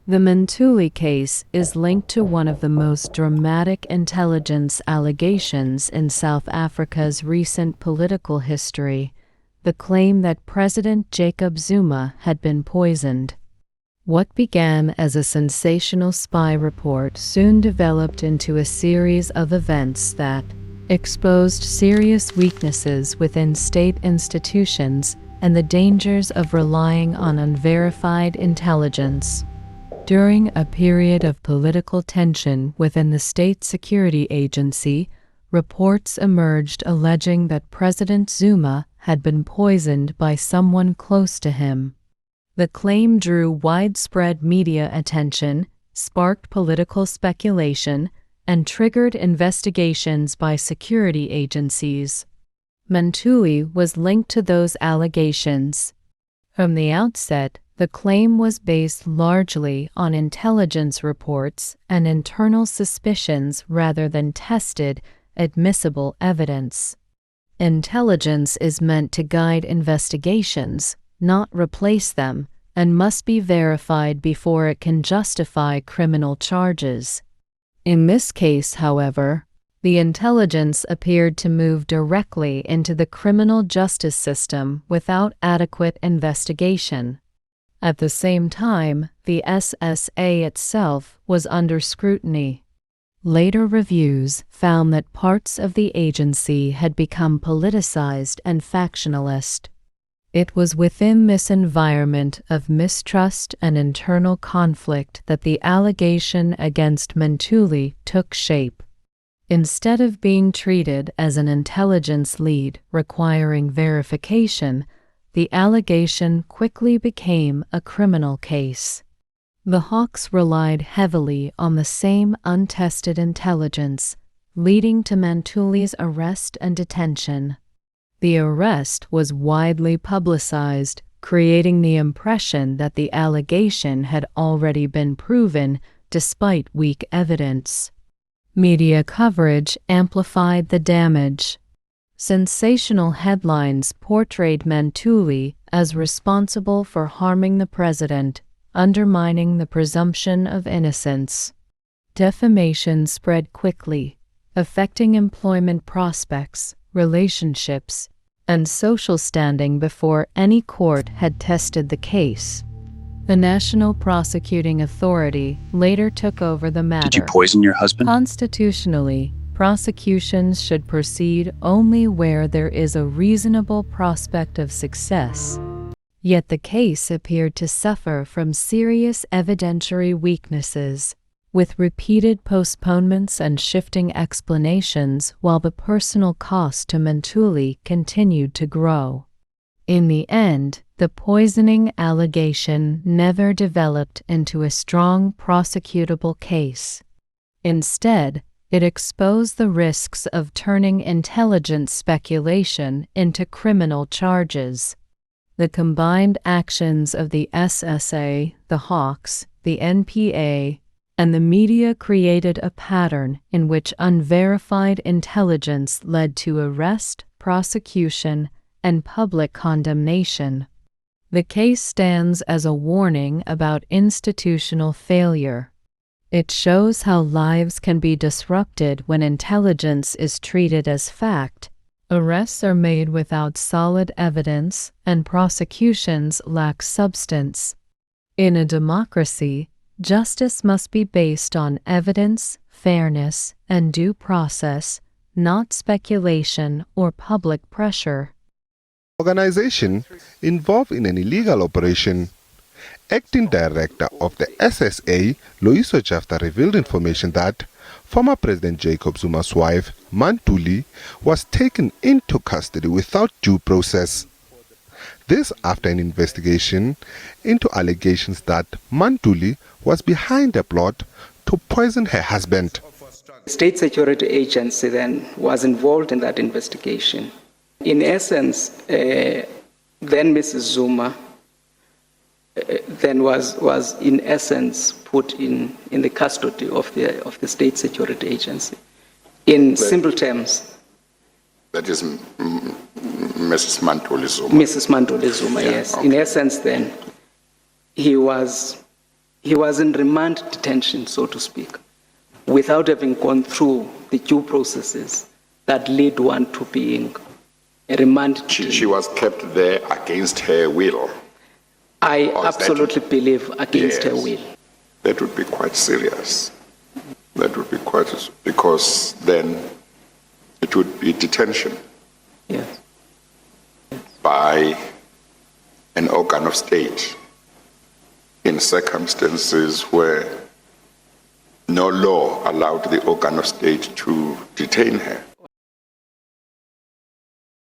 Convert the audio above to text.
The MaNtuli case is linked to one of the most dramatic intelligence allegations in South Africa's recent political history, the claim that President Jacob Zuma had been poisoned. What began as a sensational spy report soon developed into a series of events that exposed serious weaknesses within state institutions and the dangers of relying on unverified intelligence. During a period of political tension within the state security agency, reports emerged alleging that President Zuma had been poisoned by someone close to him. The claim drew widespread media attention, sparked political speculation, and triggered investigations by security agencies. MaNtuli was linked to those allegations. From the outset, the claim was based largely on intelligence reports and internal suspicions rather than tested, admissible evidence. Intelligence is meant to guide investigations, not replace them, and must be verified before it can justify criminal charges. In this case, however, the intelligence appeared to move directly into the criminal justice system without adequate investigation. At the same time, the SSA itself was under scrutiny. Later reviews found that parts of the agency had become politicized and factionalist. It was within this environment of mistrust and internal conflict that the allegation against MaNtuli took shape. Instead of being treated as an intelligence lead requiring verification, the allegation quickly became a criminal case. The Hawks relied heavily on the same untested intelligence, leading to MaNtuli's arrest and detention. The arrest was widely publicized, creating the impression that the allegation had already been proven despite weak evidence. Media coverage amplified the damage. Sensational headlines portrayed MaNtuli as responsible for harming the president, undermining the presumption of innocence. Defamation spread quickly, affecting employment prospects, relationships, and social standing before any court had tested the case. The National Prosecuting Authority later took over the matter. Did you poison your husband? Constitutionally, prosecutions should proceed only where there is a reasonable prospect of success. Yet the case appeared to suffer from serious evidentiary weaknesses, with repeated postponements and shifting explanations while the personal cost to MaNtuli continued to grow. In the end, the poisoning allegation never developed into a strong prosecutable case. Instead, it exposed the risks of turning intelligence speculation into criminal charges. The combined actions of the SSA, the Hawks, the NPA, and the media created a pattern in which unverified intelligence led to arrest, prosecution, and public condemnation. The case stands as a warning about institutional failure. It shows how lives can be disrupted when intelligence is treated as fact, arrests are made without solid evidence, and prosecutions lack substance. In a democracy, justice must be based on evidence, fairness, and due process, not speculation or public pressure. Organization involved in an illegal operation. Acting Director of the SSA, Loyiso Jafta, revealed information that former President Jacob Zuma's wife, MaNtuli, was taken into custody without due process. This after an investigation into allegations that MaNtuli was behind a plot to poison her husband. The State Security Agency then was involved in that investigation. In essence, then Mrs. Zuma then was in essence put in the custody of the State Security Agency. In simple terms. That is Mrs. MaNtuli-Zuma. Mrs. MaNtuli-Zuma, Yeah, yes. okay. In essence then, he was he was in remand detention, so to speak, without having gone through the due processes that lead one to being a remand detainee. She was kept there against her will. I absolutely believe against her will. That would be quite serious. That would be quite, because then it would be detention. Yes. By an organ of state in circumstances where no law allowed the organ of state to detain her.